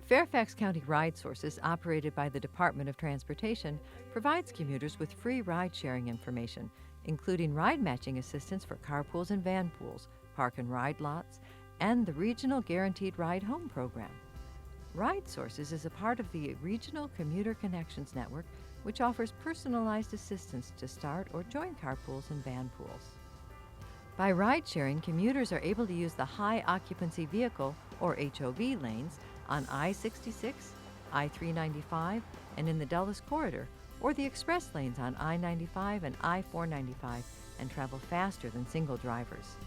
Fairfax County Ridesources, operated by the Department of Transportation, provides commuters with free ride-sharing information, including ride matching assistance for carpools and van pools, park and ride lots, and the Regional Guaranteed Ride Home program. Ridesources is a part of the Regional Commuter Connections Network, which offers personalized assistance to start or join carpools and van pools. By ride-sharing, commuters are able to use the high occupancy vehicle, or HOV, lanes on I-66, I-395, and in the Dulles Corridor, or the express lanes on I-95 and I-495, and travel faster than single drivers.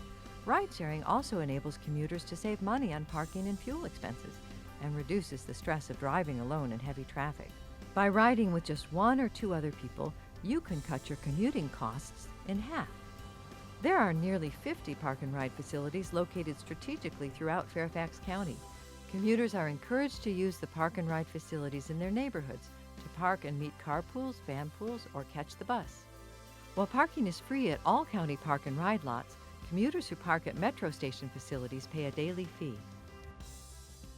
Ride-sharing also enables commuters to save money on parking and fuel expenses, and reduces the stress of driving alone in heavy traffic. By riding with just one or two other people, you can cut your commuting costs in half. There are nearly 50 park and ride facilities located strategically throughout Fairfax County. Commuters are encouraged to use the park and ride facilities in their neighborhoods to park and meet carpools, van pools, or catch the bus. While parking is free at all county park and ride lots, commuters who park at metro station facilities pay a daily fee.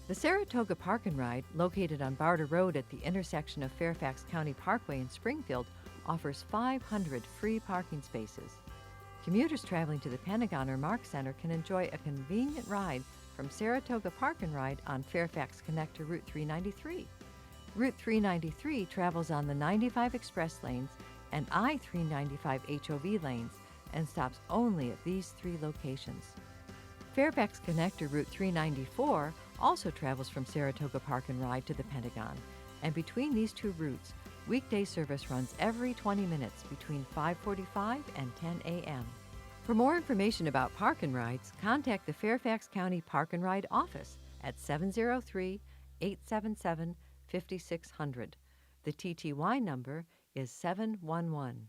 The Saratoga Park and Ride, located on Barter Road at the intersection of Fairfax County Parkway and Springfield, offers 500 free parking spaces. Commuters traveling to the Pentagon or Mark Center can enjoy a convenient ride from Saratoga Park and Ride on Fairfax Connector Route 393. Route 393 travels on the 95 express lanes and I-395 HOV lanes and stops only at these three locations. Fairfax Connector Route 394 also travels from Saratoga Park and Ride to the Pentagon, and between these two routes, weekday service runs every 20 minutes between 5:45 and 10 a.m. For more information about park and rides, contact the Fairfax County Park and Ride office at 703-877-5600. The TTY number is 711.